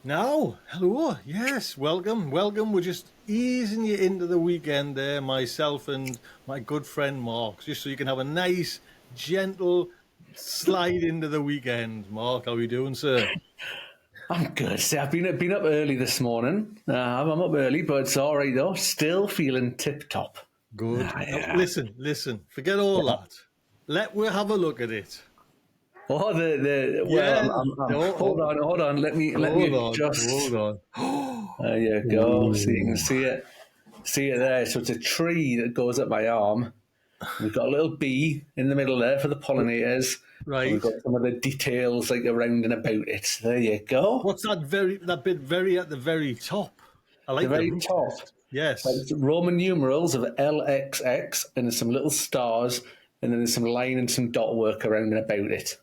Now, hello, yes, welcome. We're just easing you into the weekend there, myself and my good friend Mark, just so you can have a nice, gentle slide into the weekend. Mark, how are you doing, sir? I'm good. See, I've been up early this morning. I'm up early, but it's all right though. Still feeling tip top. Good. Now, Yeah. listen, forget all that. We'll have a look at it. Oh, the well, Yeah, hold on. Let me hold adjust. on. There you go. So you can Ooh, see it there. So it's a tree that goes up my arm. We've got a little bee in the middle there for the pollinators, and we've right. got some of the details like around and about it. There you go. What's that bit very at the very top? I The like the very root top. bit. Yes. Like Roman numerals of LXX, and there's some little stars, and then there's some line and some dot work around and about it.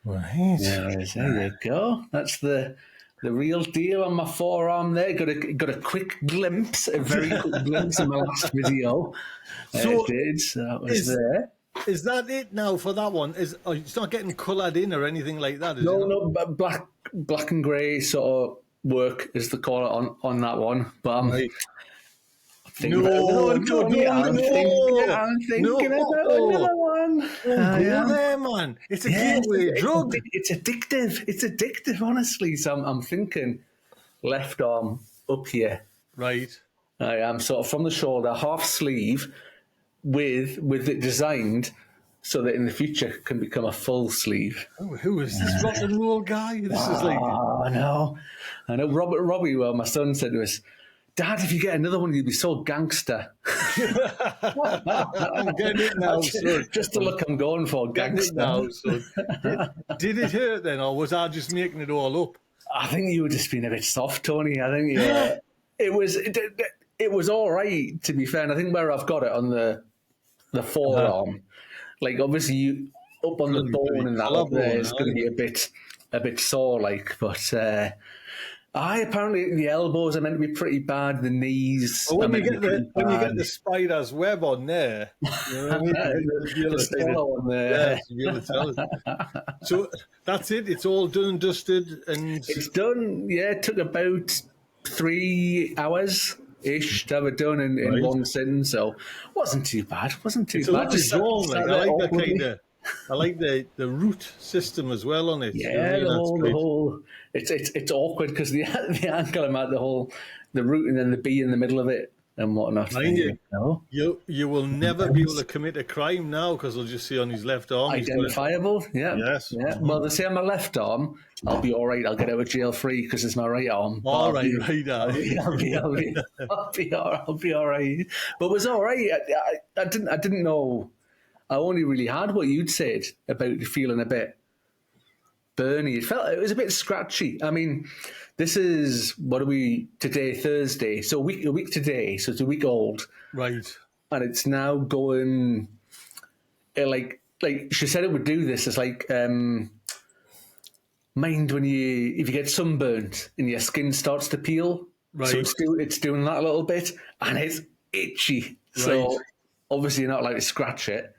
Right. There you go. That's the real deal on my forearm there. Got a quick glimpse, a very quick glimpse in my last video. It So did. So that was is there. is that it now for that one? It's not getting coloured in or anything like that, is it No, not? no, but black and grey sort of work is the call on that one. But I'm Right. thinking about another No, one, no, Tony. no, no, I'm thinking about no. another one. Don't I go am. there, man. It's a Yeah, gateway drug. it's addictive. It's addictive, honestly. So I'm thinking left arm up here. Right. I am sort of from the shoulder, half sleeve, with it designed so that in the future can become a full sleeve. Oh, who is this rock and roll guy? This is like Oh, I know. Robbie, well, my son said to us, "Dad, if you get another one, you'll be so gangster." I'm getting it now, son. Just the look I'm going for, Getting it gangster. now, son. Did it hurt then, or was I just making it all up? I think you were just being a bit soft, Tony. I think it was all right, to be fair. And I think where I've got it on the forearm, like obviously you up on the Gonna be bone bloody and that up there collarbone, is going to be a bit sore, like. But I apparently the elbows are meant to be pretty bad. The knees But are when you meant to get be pretty bad. the spider's web on there, you know what I mean? You'll be able The to kind of, smaller one there. yes, you'll be able to tell it. So that's it. It's all done and dusted, and It's done. Yeah, it took about 3 hours ish to have it done in right. one sitting. So wasn't too bad. Wasn't too It's a bad. lovely Just sat, drawing. Like sat I there like that awkwardly. kind of. I like the root system as well on it. You know what I Yeah, mean? That's the great. whole. It's awkward because the angle I'm at, the root and then the B in the middle of it and whatnot. Mind you, know, you will never be able to commit a crime now because they'll just see on his left arm. He's got it. identifiable. Yeah, Yes. yeah. Well, they say on my left arm, I'll be all right. I'll get out of jail free because it's my right arm. But All right, right. I'll be all right. But it was all right. I didn't know. I only really had what you'd said about feeling a bit burny. It was a bit scratchy. I mean, this is what are we today? Thursday. So a week today. So it's a week old, Right. and it's now going. Like she said, it would do this. It's like mind when if you get sunburnt and your skin starts to peel. So Right. it's doing that a little bit, and it's itchy. Right. So obviously you're not allowed to scratch it.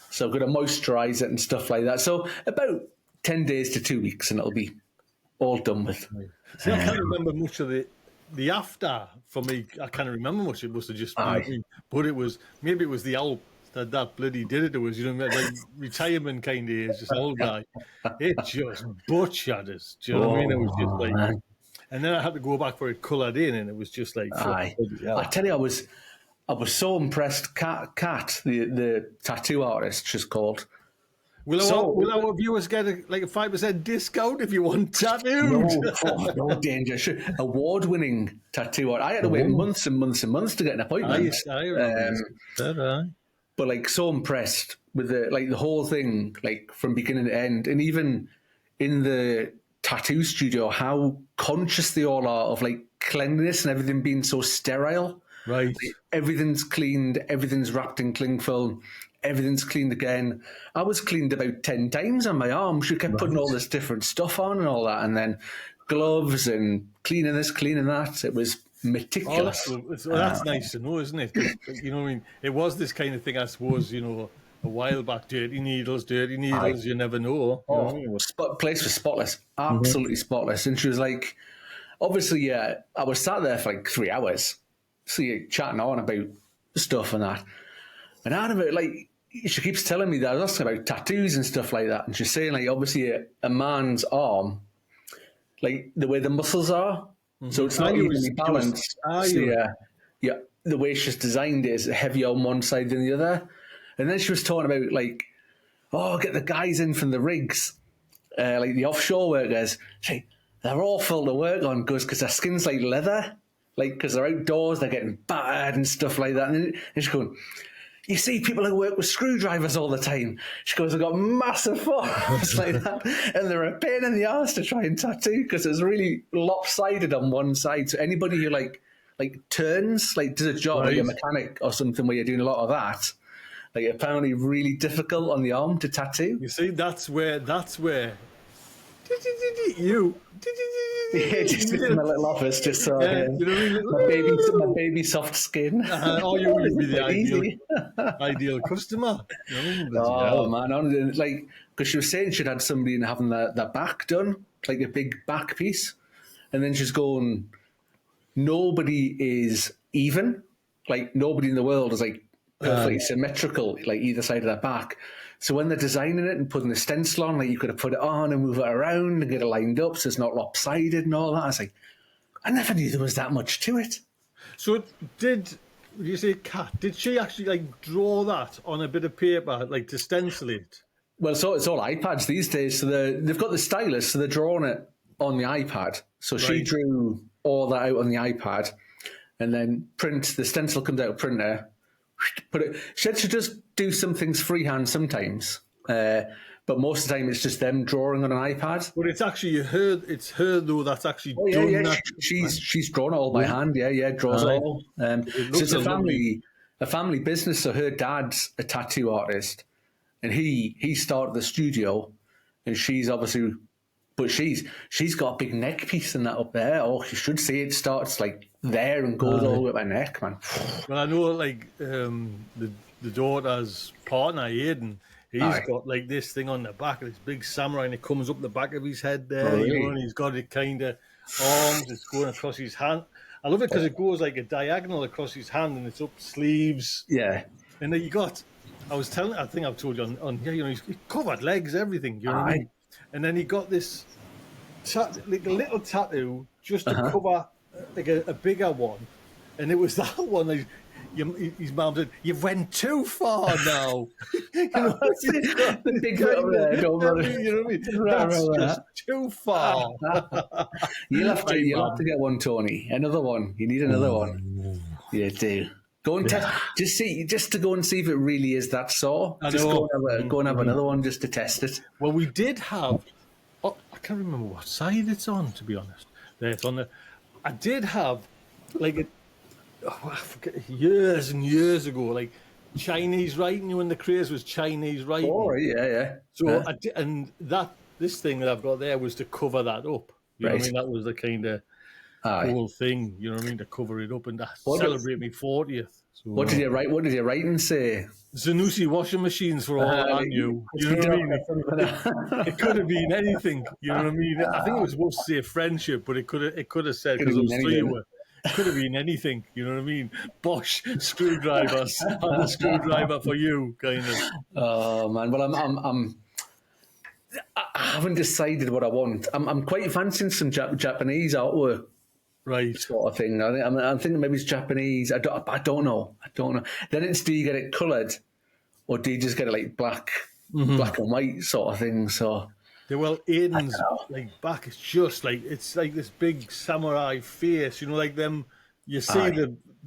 So I've got to moisturise it and stuff like that. So about 10 days to 2 weeks, and it'll be all done with. See, I can't remember much of the after for me. I can't remember much. It must have just Aye. been, but it was maybe it was the old that bloody did it to us. You know, like retirement kind of age, just old guy. It just butchered us. Do you know what I mean? It was just like, man. and then I had to go back for it coloured in, and it was just like, Aye. bloody hell. I tell you, I was so impressed. Kat, the tattoo artist, she's called. Will our viewers get a 5% discount if you want tattooed? No danger. Sure. Award-winning tattoo art. I had to wait months and months and months to get an appointment. I remember that. But like so impressed with the whole thing, like from beginning to end, and even in the tattoo studio, how conscious they all are of like cleanliness and everything being so sterile. Right. Like, everything's cleaned, everything's wrapped in cling film, everything's cleaned again. I was cleaned about 10 times on my arm. She kept putting all this different stuff on and all that, and then gloves and cleaning this, cleaning that. It was meticulous. That's nice to know, isn't it? 'Cause, you know what I mean? It was this kind of thing, I suppose, you know, a while back. Dirty needles, you never know. Place was spotless, absolutely spotless. And she was like, obviously, yeah, I was sat there for like 3 hours, so you're chatting on about stuff and that. And out of it, like, she keeps telling me that I was asking about tattoos and stuff like that, and she's saying like, obviously, a man's arm, like the way the muscles are, so it's not evenly balanced. So yeah, the way she's designed it is heavier on one side than the other. And then she was talking about like, oh, get the guys in from the rigs, like the offshore workers. She, they're awful to work on because their skin's like leather, like because they're outdoors, they're getting battered and stuff like that. And she's going, you see people who work with screwdrivers all the time. She goes, I've got massive forearms like that. And they're a pain in the arse to try and tattoo because it's really lopsided on one side. So anybody who like turns, like does a job, like a mechanic or something where you're doing a lot of that, like apparently really difficult on the arm to tattoo. You see, that's where you just in my little office, just so you know, my baby soft skin. Oh, you would be the ideal customer. You know, oh man, like because she was saying she'd had somebody in having their back done, like a big back piece, and then she's going, nobody is even, like nobody in the world is like perfectly symmetrical, like either side of their back. So when they're designing it and putting the stencil on, like you could have put it on and move it around and get it lined up so it's not lopsided and all that. I was like, I never knew there was that much to it. So did you say Kat? Did she actually like draw that on a bit of paper, like to stencil it? Well, so it's all iPads these days. So they've got the stylus, so they're drawing it on the iPad. So she drew all that out on the iPad, and then the stencil comes out of printer. Put it. She said she does do some things freehand sometimes, but most of the time it's just them drawing on an iPad. But it's actually it's her though that's actually done that. She's drawn it all by hand. Yeah, draws it all. So it's a family business. So her dad's a tattoo artist, and he started the studio, and she's obviously, but she's got a big neck piece and that up there. Oh, you should see it starts like there and goes all the way up my neck, man. Well, I know like the daughter's partner, Aiden, he's got like this thing on the back of this big samurai, and it comes up the back of his head there, you know, and he's got it kind of arms, it's going across his hand. I love it because it goes like a diagonal across his hand, and it's up sleeves. Yeah. And then you got, I think I've told you on here, you know, he's covered legs, everything, you know what I mean? And then he got this like a little tattoo just to cover like a bigger one, and it was that one. Like, his mum said, "You've went too far now." You know, the big little there, don't worry. You know what I mean? That's just too far. You'll have to get one, Tony. Another one. You need another one. You do. Go and test. Just to go and see if it really is that sore. Just go and have another one just to test it. Well, we did have. Oh, I can't remember what side it's on. To be honest, there it's on the. I did have, like, I forget, years and years ago, like Chinese writing. You know, when the craze was Chinese writing. Oh, yeah. So I did, and this thing that I've got there was to cover that up. You know what I mean? That was the kind of whole thing. You know what I mean? To cover it up and to celebrate my 40th. So, what did you write? What did your writing say? Zanussi washing machines for all I knew. You know what I mean? It could have been anything. You know what I mean? I think it was supposed to say friendship, but it could have said, because it was 3 of it could have been anything. You know what I mean? Bosch screwdrivers. I'm a screwdriver for you, kind of. Oh man, well I haven't decided what I want. I'm quite fancying some Japanese artwork. Right, sort of thing. I'm thinking maybe it's Japanese. I don't know. Then do you get it coloured, or do you just get it like black and white sort of thing? So well, Aiden's like back is just like it's like this big samurai face. You know, like them. You see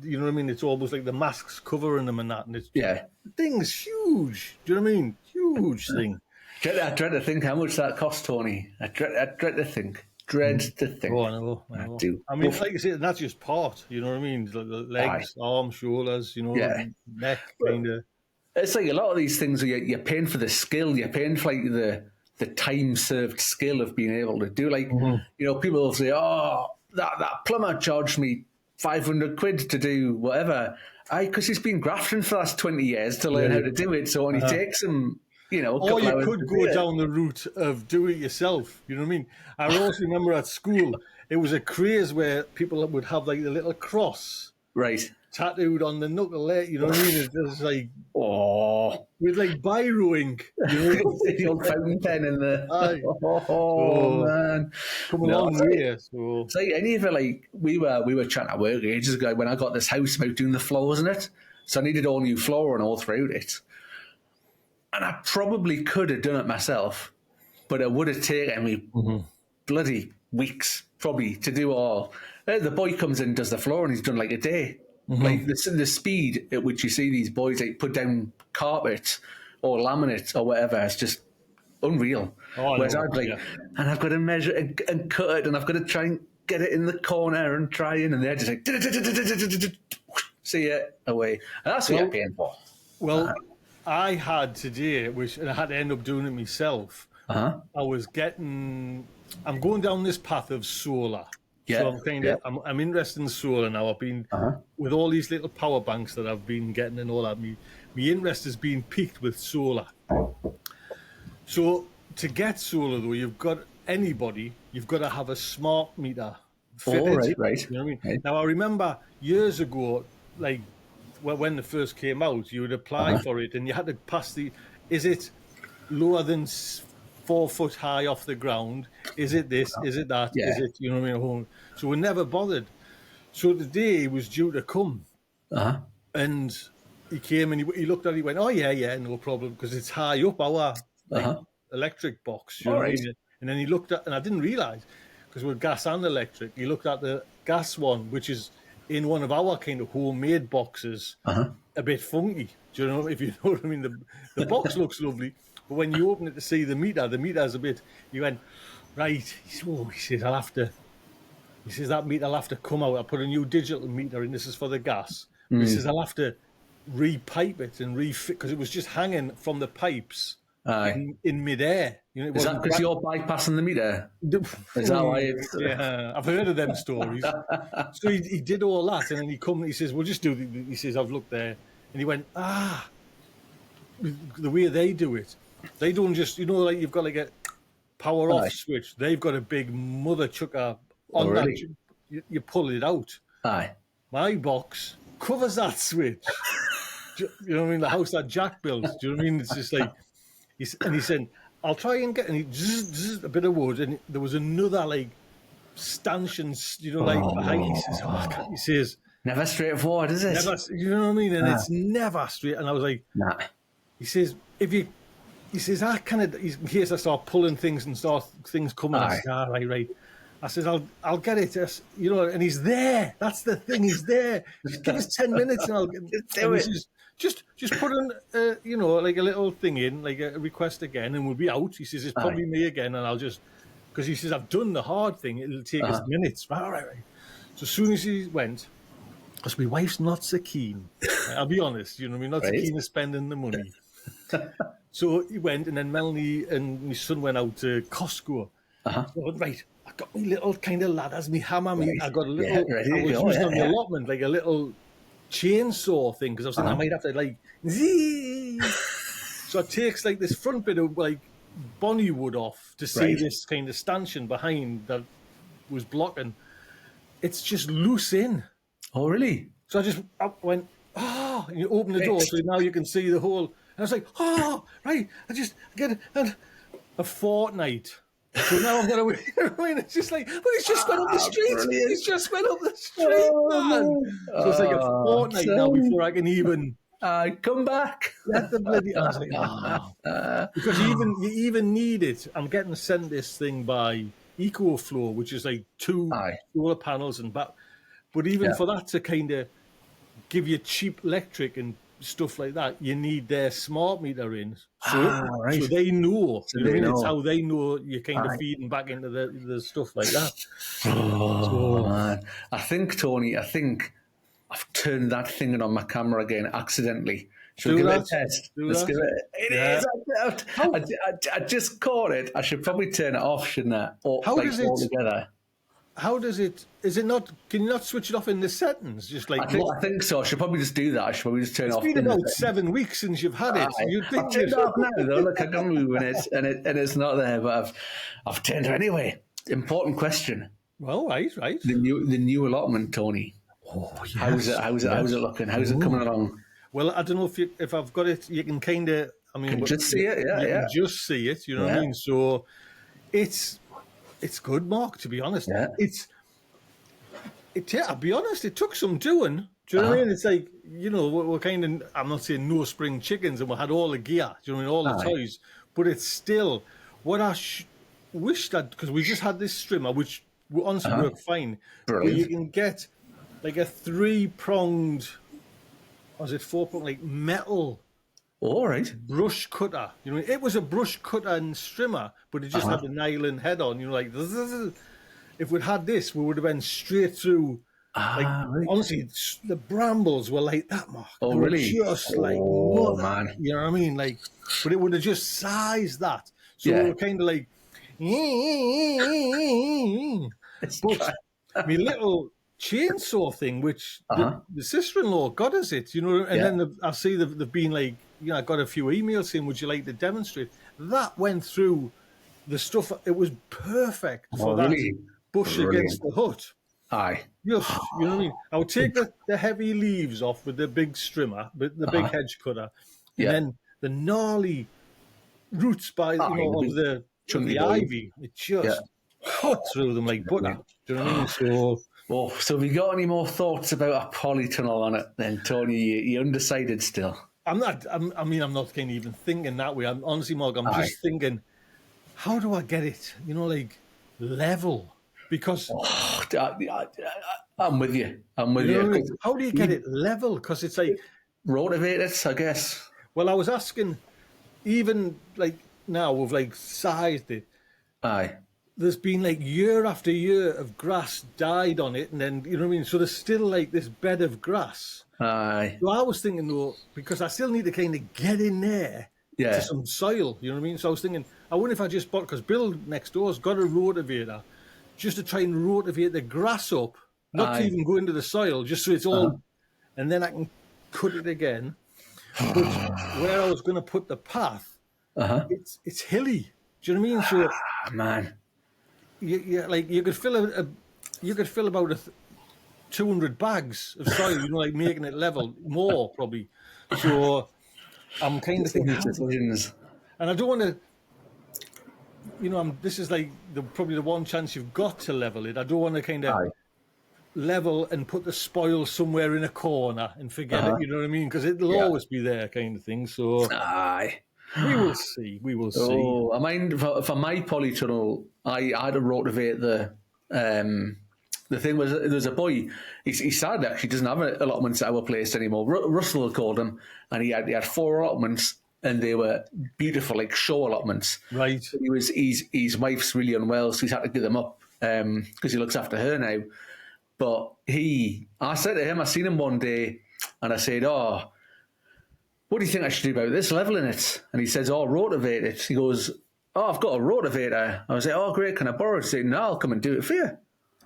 you know what I mean? It's almost like the masks covering them and that, and it's the thing's huge. Do you know what I mean? Huge thing. I dread to think how much that cost, Tony. I dread to think. Dread to think. Oh, I know. I do. I mean, like I said, that's just part. You know what I mean? The legs, arms, shoulders. You know, neck, kind of. It's like a lot of these things. You're paying for the skill. You're paying for like the time served skill of being able to do. Like you know, people will say, "Oh, that plumber charged me 500 quid to do whatever." Because he's been grafting for the last 20 years to learn how to do it. So it only takes him you know, a Or couple you hours could to go do it. down the route of do it yourself. You know what I mean? I also remember at school, it was a craze where people would have like the little cross Right. tattooed on the knuckle there. You know what I mean? It was like Oh, with like biro ink. You know? the old fountain pen in the. Aye. Oh So man, come a no. long It's like, way. So it's like any of it. Like we were trying to work ages ago when I got this house about doing the floors in it, so I needed all new flooring all throughout it, and I probably could have done it myself, but it would have taken me bloody weeks probably to do all. The boy comes in, does the floor, and he's done like a day. Like the speed at which you see these boys like put down carpet or laminate or whatever, it's just unreal. Oh, I Whereas know, I'd like, yeah. and I've got to measure and cut it, and I've got to try and get it in the corner and try in, and they're just like, see it away, and that's what you're paying for. well, I had today, and I had to end up doing it myself. Uh-huh. I'm going down this path of solar. Yeah, So I'm interested in solar now. I've been with all these little power banks that I've been getting and all that. My interest has been piqued with solar. So to get solar though, you've got to have a smart meter fitted. Oh, right. You know what I mean? Right. Now I remember years ago, like when they first came out, you would apply for it and you had to pass is it lower than 4 foot high off the ground? Is it this? Is it that? Yeah. Is it, you know what I mean? So we never bothered. So the day he was due to come, and he came and he looked at it, he went, oh, yeah, no problem, because it's high up our electric box. You know what I mean? And then he looked at, and I didn't realise, because we're gas and electric, he looked at the gas one, which is in one of our kind of homemade boxes, a bit funky. Do you know, if you know what I mean? The box looks lovely, but when you open it to see the meter's a bit, he went, right, he says, that meter will have to come out. I put a new digital meter in, this is for the gas. He says, I'll have to repipe it and refit, because it was just hanging from the pipes in midair. You know, Is that because you're bypassing the meter? Is that why it's... Yeah, I've heard of them stories. So he did all that, and then he says, we'll just do he says, I've looked there. And he went, the way they do it, they don't just, like you've got like a power off switch. They've got a big mother chucker on that. You pull it out. My box covers that switch. You know what I mean? The house that Jack built. Do you know what I mean? It's just like, he said, I'll try and get, and he a bit of wood, and there was another like stanchion, behind. He says, never straightforward, is it? Never, you know what I mean? And it's never straight. And I was like, he says, I kind of, in case I start pulling things and things coming, I said, right. I says, I'll get it, and he's there. That's the thing, he's there. Just give us 10 minutes and I'll do it. Says, just put in, like a little thing in, like a request again, and we'll be out. He says, it's probably me again, and I'll just, because he says, I've done the hard thing. It'll take us minutes. Right. So as soon as he went, because my wife's not so keen. I'll be honest, you know what I mean? Not so keen of spending the money. So he went, and then Melanie and my son went out to Costco. So, right, I got my little kind of ladders, my hammer, I got a little, I was using on the allotment, like a little chainsaw thing, because I was thinking I might have to like, so it takes like this front bit of like bonnie wood off to see this kind of stanchion behind that was blocking. It's just loose in. Oh, really? So I went, and you open the door, so now you can see the whole. And I was like, right, I just get a fortnight. So now I'm going to, it's just like, but he's just went up the street. Brilliant. He's just went up the street, man. So it's like a fortnight now before I can even come back. Let the bloody. I was like, because you even need it. I'm getting sent this thing by EcoFlow, which is like 2 solar panels and back. But even for that to kind of give you cheap electric and stuff like that, you need their smart meter in. So they know. So it's how they know you're kind of feeding back into the stuff like that. Man. I think, Tony, I've turned that thing on my camera again accidentally. Should we give it a test? Let's give it. It is. I just caught it. I should probably turn it off, shouldn't I? Or, how does it? All together. how does it? Is it not? Can you not switch it off in the settings? Just like I think so. I should probably just do that. I should probably just turn it it's off. been In the about settings. 7 weeks since you've had it. You'd I've think turned it off now, though. Look, I can move and it's not there, but I've turned it anyway. Important question. Well, right. The new allotment, Tony. Oh, yes. How's it looking? How's it coming along? Well, I don't know if I've got it. You can kind of. I mean, Can just see it. you can just see it. You know what I mean? So it's good, Mark. To be honest, Yeah. Yeah, I'll be honest. It took some doing. Do you know what I mean? It's like, we're kind of. I'm not saying no spring chickens, and we had all the gear. Do you know what I mean? All the toys, but it's still what I wish that, because we just had this strimmer, which honestly worked fine. Brilliant. But you can get like a 3-pronged, or is it 4-pronged, like metal All right. brush cutter. It was a brush cutter and strimmer, but it just had the nylon head on. Like if we'd had this, we would have been straight through. Honestly, the brambles were like that, Mark. Oh, They were really? just like, Oh, mother, man. you know what I mean? Like, but it would have just sized that. So we were kind of like, but my little chainsaw thing, which the sister-in-law got us it, and then I see they've been like, I got a few emails saying, would you like to demonstrate? That went through the stuff. It was perfect for that bush against the hut. Aye. Yes, you know what I mean? I would take the heavy leaves off with the big strimmer, with the big hedge cutter, and then the gnarly roots of the ivy, it just cut through them like butter. Do you know what I mean? So have you got any more thoughts about a polytunnel on it then, Tony? You're undecided still? I'm not kind of even thinking that way. I'm honestly, Mark, I'm just thinking, how do I get it, like, level? Because I'm with you. How do you get it level? Because it's like rotivate it, I guess. Well, I was asking, even like now we've like sized it. Aye. There's been like year after year of grass died on it, and then you know what I mean. So there's still like this bed of grass. Aye. So I was thinking though, because I still need to kind of get in there to some soil. You know what I mean? So I was thinking, I wonder if I just bought, because Bill next door's got a rotavator, just to try and rotivate the grass up, not to even go into the soil, just so it's all, and then I can cut it again. But where I was going to put the path, it's hilly. Do you know what I mean? So, man, you could fill about 200 bags of soil. Like making it level, more probably. So I'm kind of thinking, and I don't want to. This is like probably the one chance you've got to level it. I don't want to kind of level and put the spoil somewhere in a corner and forget it. You know what I mean? Because it'll always be there, kind of thing. So we will see. We will see. Oh, I mind for my polytunnel, I had to rotivate the thing was there's a boy. He's sad actually. Doesn't have allotments at our place anymore. Russell called him, and he had 4 allotments. And they were beautiful, like show allotments. Right. His wife's really unwell, so he's had to give them up because he looks after her now. But I said to him, I seen him one day, and I said, "Oh, what do you think I should do about this leveling it?" And he says, "Oh, rotivate it." He goes, "Oh, I've got a rotavator." I was like, "Oh, great, can I borrow it?" He said, "No, I'll come and do it for you."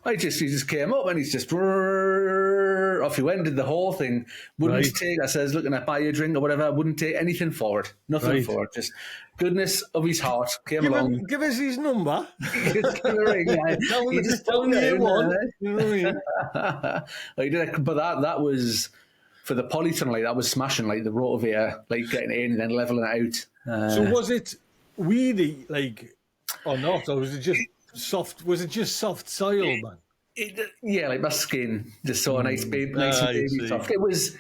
He just came up and he's just off he went, did the whole thing. Wouldn't take, I says, looking at buy you a drink or whatever, I wouldn't take anything for it. Nothing for it. Just goodness of his heart came along. Give us his number. Give a ring. He just told me it was. You know what I mean? But that was, for the polytunnel, like, that was smashing, like the rotavator, like getting it in and then leveling it out. So was it weedy, like, or not? Or was it just soft? Was it just soft soil, man? Like my skin, just so nice and baby soft. It was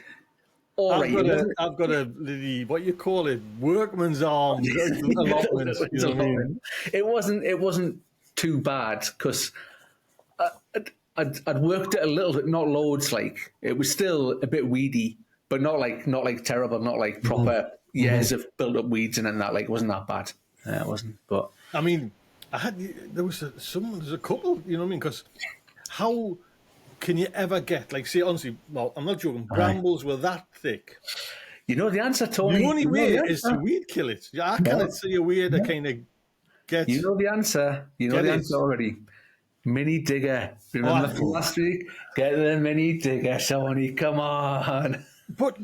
all right. I've got a what you call it, workman's arm. Allotment, you know what I mean? It wasn't too bad because I'd worked it a little bit, not loads. Like it was still a bit weedy, but not like terrible, not like proper years of built up weeds and that. Like it wasn't that bad. It wasn't. But I mean, there's a couple. You know what I mean? Because how can you ever get, like, say, honestly, well, I'm not joking, brambles were that thick. You know the answer, Tony? The only way is to weed kill it. I cannot see a way to kind of get... You know the answer. You know the answer already. Mini digger. Remember from last week? Get the mini digger, Tony. Come on. But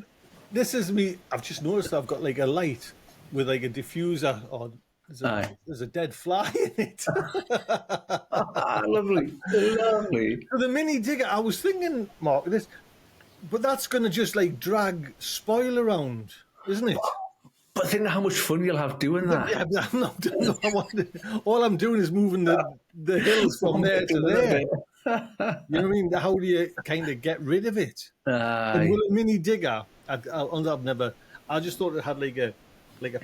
this is me. I've just noticed I've got like a light with like a diffuser on. Aye. There's a dead fly in it. Lovely. Lovely. The mini digger, I was thinking, Mark, this, but that's going to just like drag spoil around, isn't it? But think how much fun you'll have doing that. Yeah, but I'm not doing all I'm doing is moving the hills from there to there. You know what I mean? How do you kind of get rid of it? And with a mini digger, I've never. I just thought it had like a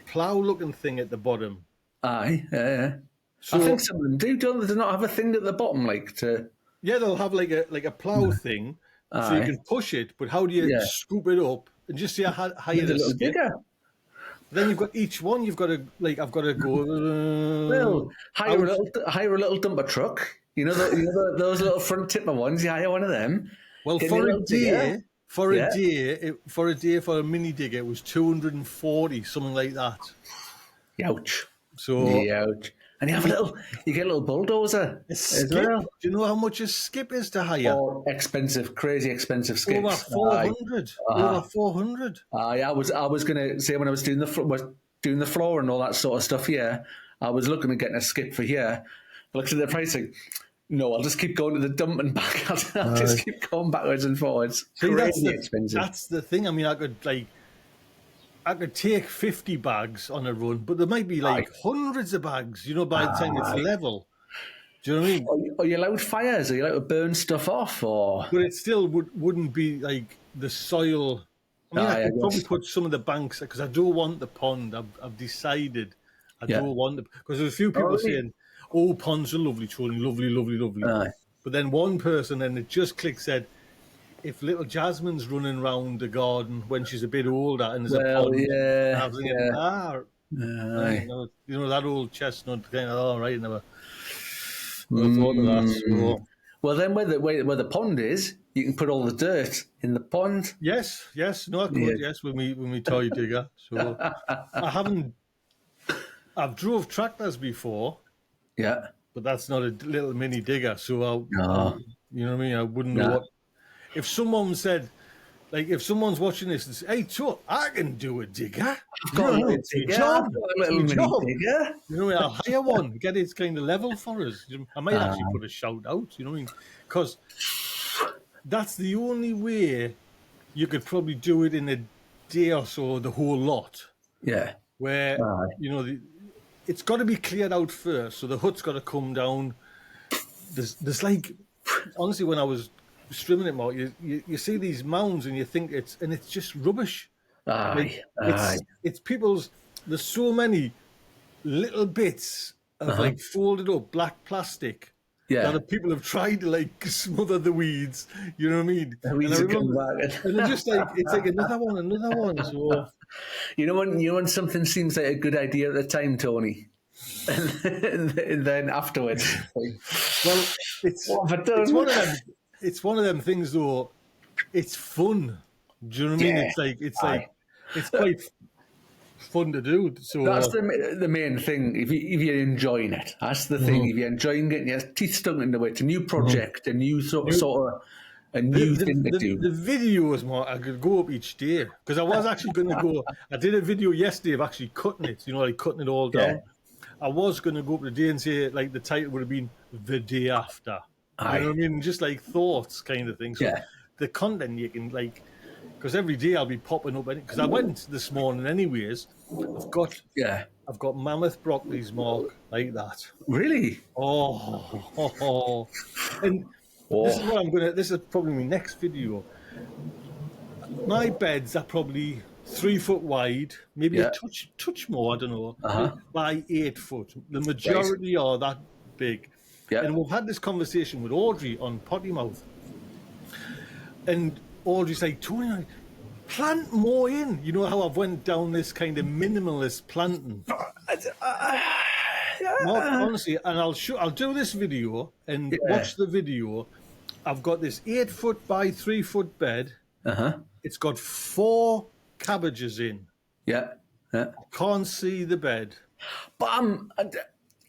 plough looking thing at the bottom. Aye, yeah. So, I think some of them do, don't they? Do not have a thing at the bottom, like to. Yeah, they'll have like a plough thing, so you can push it. But how do you scoop it up and just see how you a little digger? Then you've got each one. You've got to I've got to go. Well, hire a little dumper truck. You know, those little front tipper ones. You hire one of them. Well, for a day, for a mini digger, it was 240, something like that. Ouch. So ouch. And you get a little bulldozer as well. Do you know how much a skip is to hire? Oh, expensive, crazy expensive skips. Over 400. Over 400. I was gonna say when I was doing the floor and all that sort of stuff. Yeah, I was looking at getting a skip for here. I looked at the pricing. No, I'll just keep going to the dump and back. I'll just keep going backwards and forwards. Crazy expensive. That's the thing. I mean, I could take 50 bags on a run, but there might be like hundreds of bags, you know, by the time it's level. Do you know what I mean? Are you allowed fires? Are you allowed to burn stuff off? Or? But it still wouldn't be like the soil. I mean, I could probably put some of the banks, because I don't want the pond. I've decided I don't want the, because there's a few people saying, oh, ponds are lovely, Tony, lovely, lovely, lovely. But then one person, and it just clicked, said, if little Jasmine's running around the garden when she's a bit older and there's a pond, I was thinking, you know, that old chestnut kind of, all right, never thought of that. So. Well, then where the pond is, you can put all the dirt in the pond. Yes, no, I could, yes, with me toy digger. So I've drove tractors before. Yeah. But that's not a little mini digger, so you know what I mean? I wouldn't know what. If someone said, like, if someone's watching this and says, hey, Chuck, I can do a digger. I've got a little digger. You know what I mean? I'll hire one, get it kind of level for us. I might actually put a shout out, you know what I mean? Because that's the only way you could probably do it in a day or so, the whole lot. Yeah. Where, you know, it's got to be cleared out first. So the hut's got to come down. There's like, honestly, when I was strimming it, Mark, you see these mounds and you think it's just rubbish. It's people's. There's so many little bits of like folded up black plastic that people have tried to like smother the weeds. You know what I mean? And they're just like, it's like another one. So you know when something seems like a good idea at the time, Tony. And then afterwards, well, it's one of them things though. It's fun. Do you know what I mean? It's quite fun to do. So that's the main thing. If you're enjoying it, that's the thing. If you're enjoying getting your teeth stung into it, it's a new project, a new sort of a new thing to do. The videos, Mark, I could go up each day because I was actually going to go. I did a video yesterday of actually cutting it. You know, like cutting it all down. Yeah. I was going to go up today and say, like, the title would have been The Day After. You know what I mean? Just like thoughts kind of thing. So the content you can, like, because every day I'll be popping up. Because I went this morning anyways. I've got mammoth broccolis, Mark, like that. Really? And this is what I'm going to, this is probably my next video. My beds are probably 3 foot wide, maybe a touch more, I don't know, by 8 foot. The majority are that big. Yeah. And we've had this conversation with Audrey on Potty Mouth. And Audrey's like, Tony, plant more in. You know how I've went down this kind of minimalist planting. Mark, honestly, and I'll do this video and watch the video. I've got this 8 foot by 3 foot bed. It's got 4 cabbages in. Yeah. I can't see the bed. But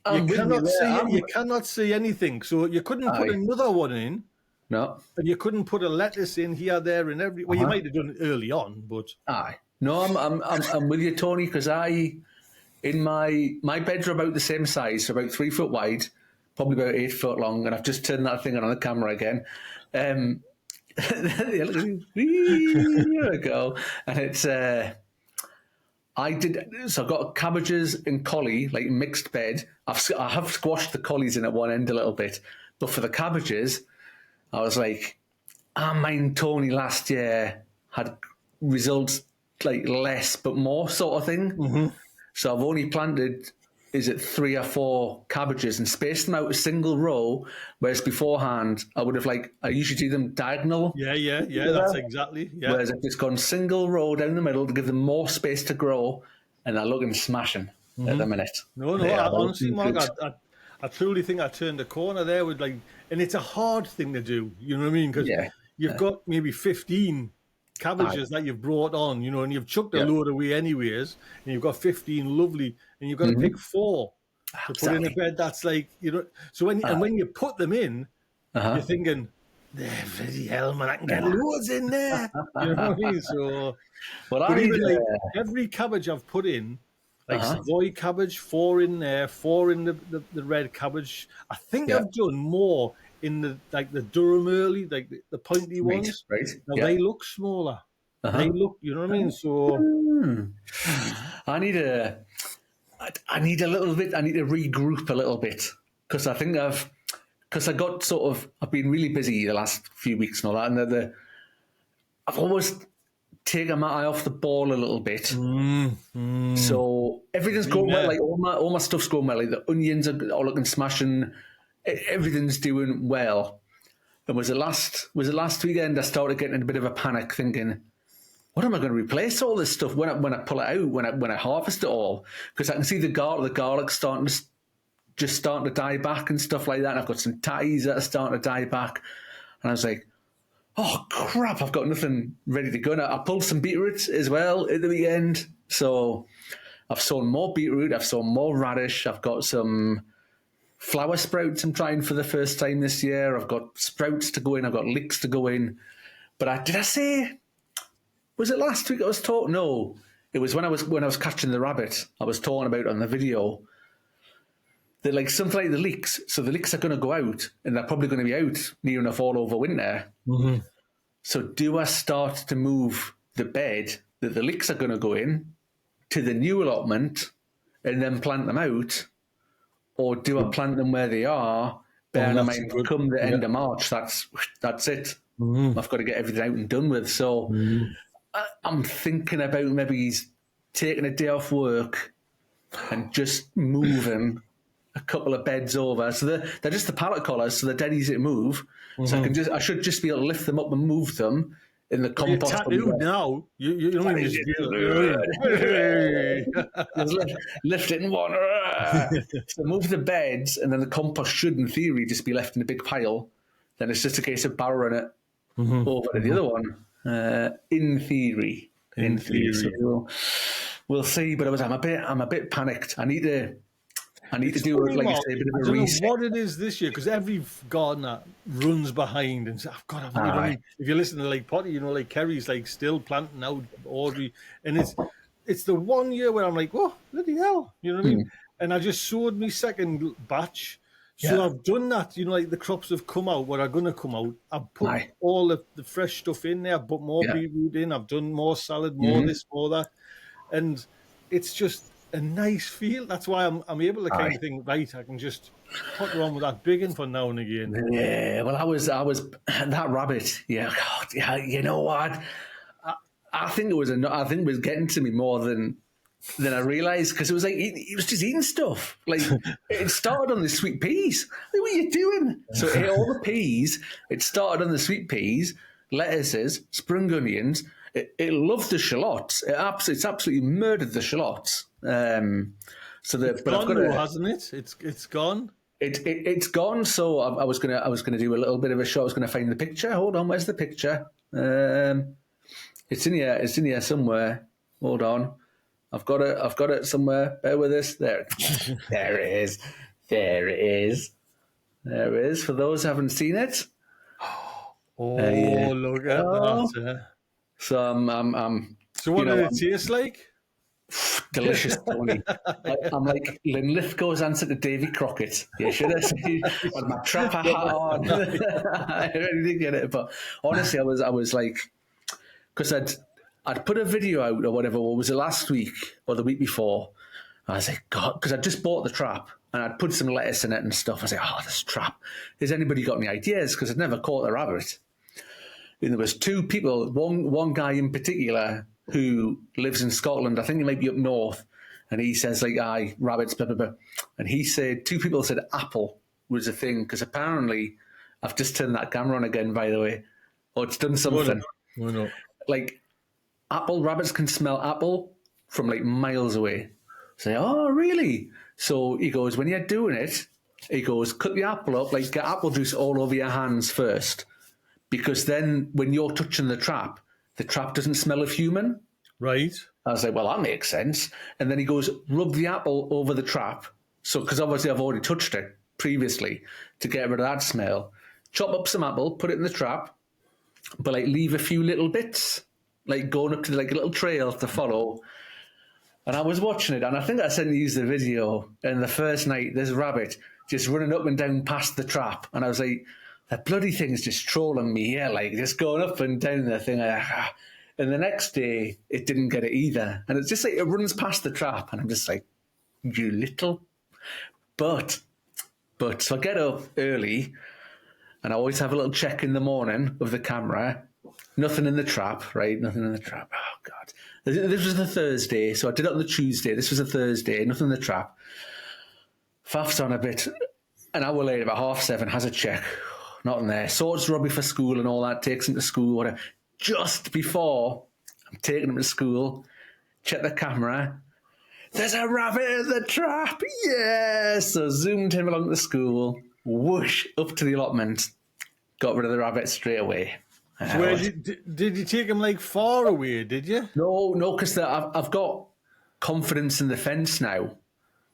I'm with you there. You cannot see anything. So you couldn't put Aye. another one in, No. and you couldn't put a lettuce in here, there, and every. Well, you might have done it early on, but Aye. No, I'm with you, Tony, because in my beds are about the same size, so about 3 foot wide, probably about 8 foot long, and I've just turned that thing on the camera again. There we go, and it's I've got cabbages and collie, like mixed bed. I have squashed the collies in at one end a little bit, but for the cabbages, I was like, mine Tony last year had results like less but more sort of thing. So I've only planted, is it 3 or 4 cabbages and spaced them out a single row, whereas beforehand I would have I usually do them diagonal. yeah, that's exactly. Yeah. Whereas I've just gone single row down the middle to give them more space to grow, and they're looking smashing at the minute. No, honestly, Mark, I truly think I turned a corner there with and it's a hard thing to do. You know what I mean? Because you've got maybe 15 cabbages that you've brought on, and you've chucked a load away anyways, and you've got 15 lovely, and you've got to pick 4 to put in a bed. That's so when you put them in, you're thinking, bloody hell, man, I can get loads in there. You know what I mean? So, every cabbage I've put in, Savoy cabbage, 4 in there, 4 in the red cabbage. I think I've done more in the Durham early, the pointy ones. Right. Now they look smaller. They look, you know what I mean? So I need a little bit. I need to regroup a little bit because I think I've been really busy the last few weeks and all that, and I've almost taken my eye off the ball a little bit. So everything's going well. Like all my stuff's going well. Like the onions are all looking smashing. Everything's doing well. And was it last weekend I started getting in a bit of a panic, thinking, what am I going to replace all this stuff when I pull it out, when I harvest it all? Because I can see the garlic starting to die back and stuff like that. And I've got some tatties that are starting to die back. And I was like, oh crap, I've got nothing ready to go. Now, I pulled some beetroot as well at the weekend. So I've sown more beetroot, I've sown more radish, I've got some flower sprouts I'm trying for the first time this year. I've got sprouts to go in, I've got leeks to go in. But did I say, was it last week I was talking? No, it was when I was catching the rabbit. I was talking about on the video that something like the leeks. So the leeks are going to go out, and they're probably going to be out near enough all over winter. So do I start to move the bed that the leeks are going to go in to the new allotment and then plant them out? Or do I plant them where they are, bearing in mind come the end of March, that's it. I've got to get everything out and done with. So I'm thinking about maybe he's taking a day off work and just moving a couple of beds over. So they're just the pallet collars, so they're dead easy to move. So I should just be able to lift them up and move them in the compost. You're tattooed now. You don't even just lift it in one. So move the beds, and then the compost should, in theory, just be left in a big pile. Then it's just a case of barrowing it over to the other one. In theory. So we'll see. But I'm a bit panicked. I need to do like you say, a bit of a reset. I don't know what it is this year, because every gardener runs behind and says, if you listen to Potty, Kerry's still planting out Audrey, and it's the one year where I'm like, oh, bloody hell, you know what I mean? And I just sowed my second batch. So I've done that, the crops have come out, what are going to come out. I've put all the fresh stuff in there, I've put more beetroot in, I've done more salad, more this, more that. And it's just a nice feel. That's why I'm able to kind of think, right, I can just put on with that big one for now and again. Yeah, well, I was that rabbit. Yeah, God, yeah. You know what? I think it was getting to me more than I realised, because it was he was just eating stuff. It started on the sweet peas. What are you doing? So it ate all the peas. It started on the sweet peas, lettuces, spring onions. It loved the shallots. It's absolutely murdered the shallots. It's gone, hasn't it? It's gone. It's gone. So I was gonna do a little bit of a shot. I was gonna find the picture. Hold on, where's the picture? It's in here. It's in here somewhere. Hold on. I've got it somewhere. Bear with us. There it is. There it is. There it is. For those who haven't seen it. Oh, Yeah. look at Oh. that. So I'm So what did it taste like? delicious, Tony. I'm like Linlithgow's answer to Davy Crockett. You should have seen with my trapper hat on. I really didn't get it, but honestly, I was like, because I'd put a video out or whatever. What was it, last week or the week before? I was like, God, because I just bought the trap and I'd put some lettuce in it and stuff. I was like, oh, this trap. Has anybody got any ideas? Because I'd never caught a rabbit. And there was two people, one guy in particular who lives in Scotland. I think he might be up north. And he says, like, aye, rabbits, blah, blah, blah. And he said, two people said apple was a thing. Because apparently, I've just turned that camera on again, by the way. Oh, it's done something. Why not? Like, rabbits can smell apple from like miles away. Say, oh, really? So he goes, when you're doing it, he goes, cut the apple up, like get apple juice all over your hands first. Because then when you're touching the trap doesn't smell of human. Right. I was like, well, that makes sense. And then he goes, rub the apple over the trap. So, because obviously I've already touched it previously to get rid of that smell. Chop up some apple, put it in the trap, but like leave a few little bits, like going up to like a little trail to follow. And I was watching it, and I think I sent you the video. And the first night, there's a rabbit just running up and down past the trap. And I was like, that bloody thing is just trolling me here, like just going up and down the thing. And the next day, it didn't get it either. And it's just like it runs past the trap, and I'm just like, you little. But so I get up early, and I always have a little check in the morning of the camera. Nothing in the trap, right? Nothing in the trap. Oh, God. This was the Thursday, so I did it on the Tuesday. This was a Thursday, nothing in the trap. Faff's on a bit. An hour later, about 7:30, has a check. Nothing there. Sorts Robbie for school and all that, takes him to school, whatever. Just before I'm taking him to school, check the camera. There's a rabbit in the trap. Yes! So zoomed him along to school, whoosh, up to the allotment. Got rid of the rabbit straight away. So where did you take him like far away, did you? No, because I've got confidence in the fence now,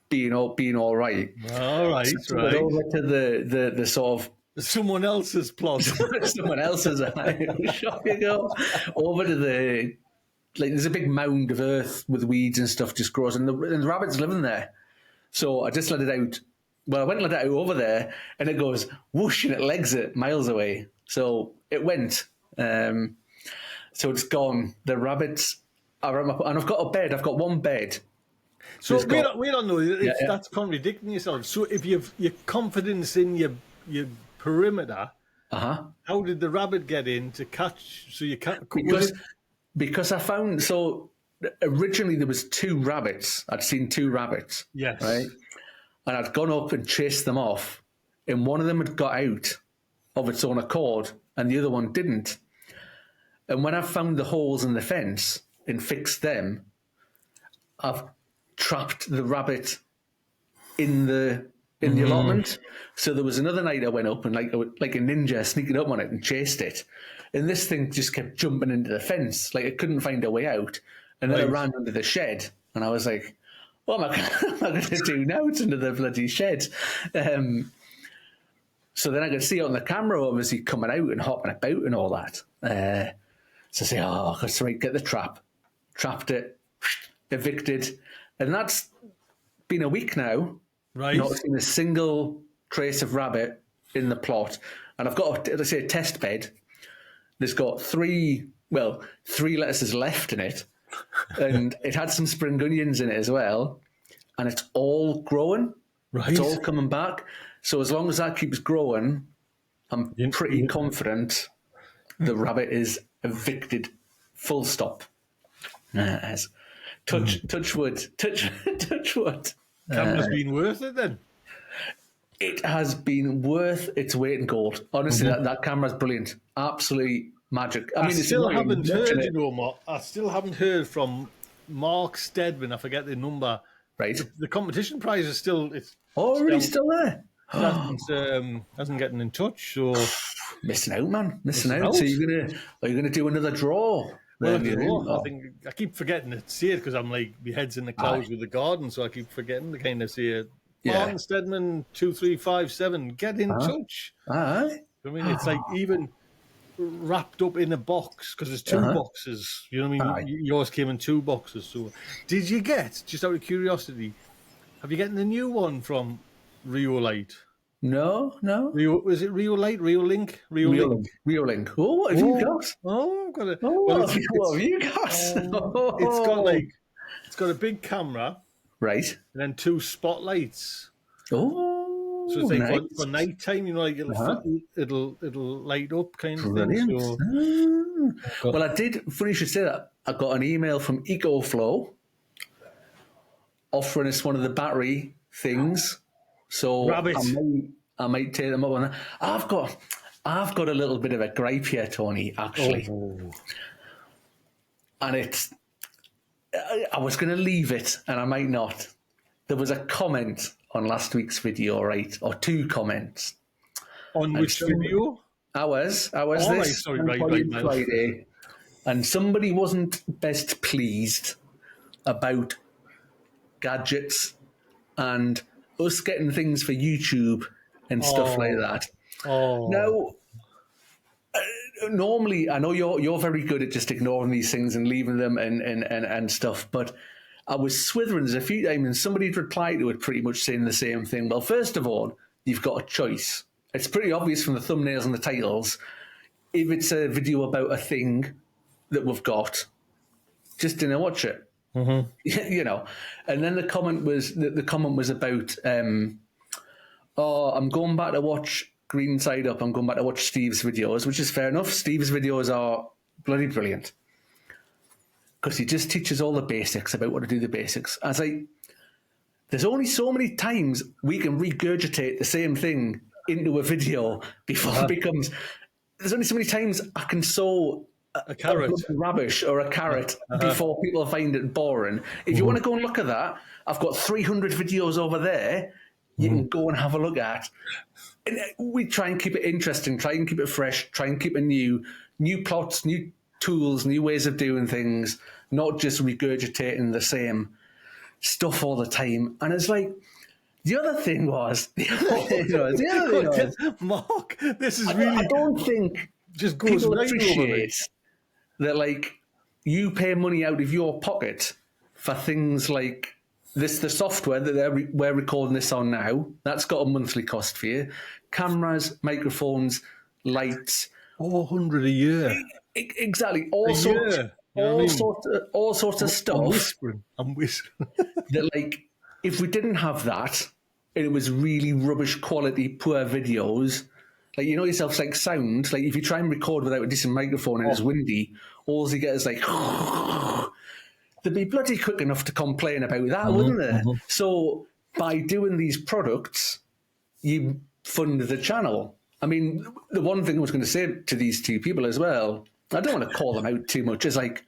being all right. All right, So right. over to the sort of Someone else's plot. someone else's. Shop you go over to the there's a big mound of earth with weeds and stuff just grows, and the rabbit's living there. So I just let it out. Well, I went and let it out over there, and it goes whoosh, and it legs it miles away. So it went. So it's gone. The rabbits are, and I've got a bed. I've got one bed. So we don't know. That's contradicting yourself. So if you've your confidence in your perimeter, how did the rabbit get in to catch? So you can't because I found so originally there was two rabbits. I'd seen two rabbits. Yes. Right. And I'd gone up and chased them off, and one of them had got out of its own accord, and the other one didn't. And when I found the holes in the fence and fixed them, I've trapped the rabbit in the allotment. So there was another night I went up and like a ninja sneaking up on it and chased it. And this thing just kept jumping into the fence. Like it couldn't find a way out. And then I ran under the shed and I was like, what am I going to do now? It's under the bloody shed. So then I could see it on the camera, obviously coming out and hopping about and all that. So I say, oh, that's right, get the trap. Trapped it, evicted. And that's been a week now. Right. Not seen a single trace of rabbit in the plot. And I've got, let's say, a test bed. There's got three lettuces left in it. And it had some spring onions in it as well. And it's all growing. Right. It's all coming back. So as long as that keeps growing, I'm pretty confident the rabbit is evicted. Full stop. Touch wood. Touch wood. Camera's been worth it then. It has been worth its weight in gold. Honestly, that camera's brilliant. Absolutely magic. I still haven't heard, I still haven't heard from Mark Stedman. I forget the number. Right. The competition prize is still. Really still there? Hasn't getting in touch. So missing out, man. Missing out. So are you gonna do another draw? Well, I keep forgetting to say it because I'm like my head's in the clouds with the garden, so I keep forgetting to kind of say it. Yeah. Martin Stedman 2357, get in touch. Aye. I mean, it's like even wrapped up in a box because there's two boxes. You know what I mean? Aye. Yours came in two boxes. So, did you get, just out of curiosity, have you gotten the new one from Riolite? No. Was it Riolite? Riolink? Real link. Oh, what have you got? Oh, I've got a. Oh, Well, what have you got? it's got a big camera Right. and then two spotlights. Oh, So it's like nice. for night time, you know, like it'll light up kind of Brilliant. thing. So, Well, I did. Funny you should say that. I got an email from EcoFlow offering us one of the battery things. So Rabbit. I might take them up on that. I've got a little bit of a gripe here, Tony. Actually, and it's. I was going to leave it, and I might not. There was a comment on last week's video, right, or two comments. On which video? Ours Oh, this right, sorry, right. Friday, and somebody wasn't best pleased about gadgets and us getting things for YouTube and stuff like that. Oh, Now, normally, I know you're very good at just ignoring these things and leaving them and stuff, but I was swithering a few times and somebody'd replied to it pretty much saying the same thing. Well, first of all, you've got a choice. It's pretty obvious from the thumbnails and the titles. If it's a video about a thing that we've got, just didn't watch it. Mm-hmm. You know, and then the comment was about, I'm going back to watch Green Side Up. I'm going back to watch Steve's videos, which is fair enough. Steve's videos are bloody brilliant because he just teaches all the basics about what to do the basics. As there's only so many times we can regurgitate the same thing into a video before it becomes. There's only so many times I can sow a carrot, rubbish, or a carrot before people find it boring. If you want to go and look at that, I've got 300 videos over there. You can go and have a look at. And we try and keep it interesting, try and keep it fresh, try and keep it new plots, new tools, new ways of doing things, not just regurgitating the same stuff all the time. And it's like, the other thing was, Mark, this is really. I don't think just goes people right appreciate that, like, you pay money out of your pocket for things like the software that we're recording this on now. That's got a monthly cost for you. Cameras, microphones, lights. 400 a year. Exactly. All sorts of stuff. I'm whispering. That, like, if we didn't have that, and it was really rubbish quality, poor videos, like, you know yourself, like sound, like if you try and record without a decent microphone and it's windy, all you get is like, they'd be bloody quick enough to complain about that, wouldn't they? So by doing these products, you fund the channel. I mean, the one thing I was going to say to these two people as well, I don't want to call them out too much, is like,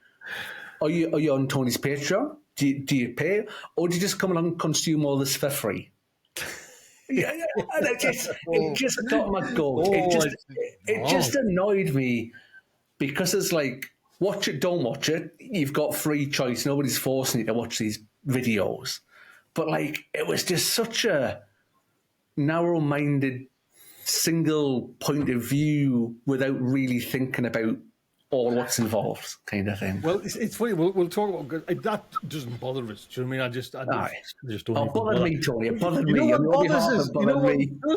are you on Tony's Patreon? Do you pay? Or do you just come along and consume all this for free? Yeah, and it just got my goat. It just annoyed me because it's like, watch it, don't watch it. You've got free choice. Nobody's forcing you to watch these videos. But, like, it was just such a narrow-minded, single point of view without really thinking about all what's involved, kind of thing. Well, it's funny. We'll talk about that. Doesn't bother us. Do you know what I mean? I just don't. It bothered me, Tony. It bothered me. You know what does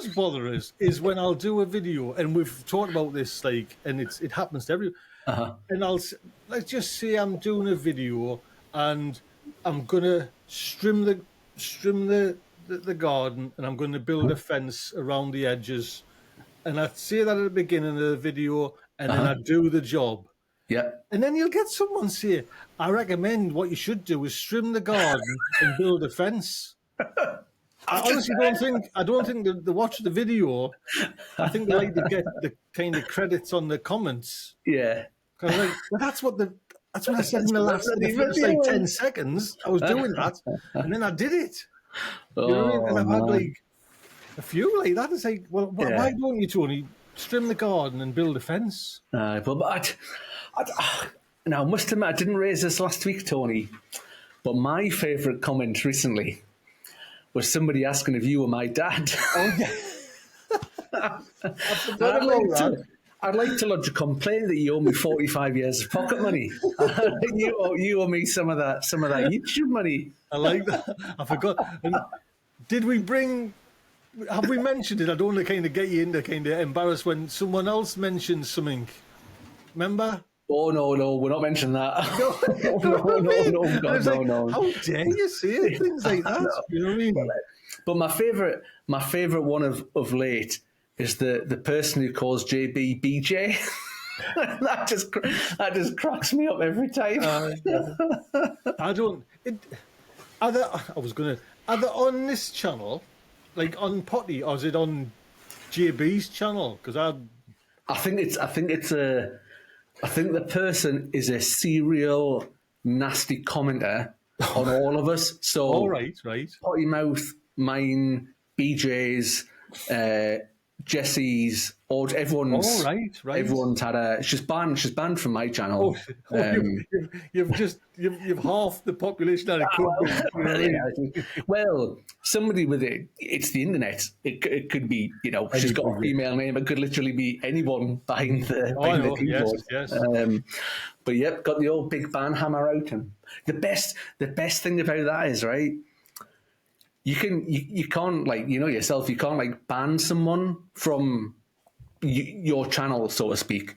bother us is when I'll do a video, and we've talked about this, like, and it happens to everyone. And let's just say I'm doing a video, and I'm gonna trim the garden, and I'm going to build a fence around the edges, and I'd say that at the beginning of the video, and then I'd do the job. Yeah. And then you'll get someone say, I recommend what you should do is trim the garden and build a fence. I honestly don't think they watch the video. I think they like to get the kind of credits on the comments. Yeah. Like, well, that's what I said in the first like 10 seconds. I was doing that, and then I did it. You know what I mean? And I've had like a few like that. It's like, well, why don't you, Tony, trim the garden and build a fence? But now, I must admit, I didn't raise this last week, Tony, but my favourite comment recently was somebody asking if you were my dad. Oh, yeah. I'd like to lodge a complaint that you owe me 45 years of pocket money. you owe me some of that YouTube money. I like that. I forgot. And did we bring? Have we mentioned it? I don't want to kind of get you into kind of embarrassed when someone else mentions something. Remember? Oh no, we're not mentioning that. No. How dare you say things like that? You know what I mean? But my favorite one of late is the person who calls JB BJ. that just cracks me up every time. I don't. Are they on this channel, like on Potty, or is it on JB's channel? Because I think the person is a serial nasty commenter on all of us. So, all right. Potty Mouth, mine, BJ's, Jesse's, everyone's. All right. Everyone's had she's banned from my channel. You've half the population out of could. Well, somebody with it's the internet. It could be, she's got a female name. It could literally be anyone behind the keyboard. Yes. But yep, got the old big ban hammer out, and the best thing about that is, right, you can't, like, yourself, you can't like ban someone from your channel, so to speak,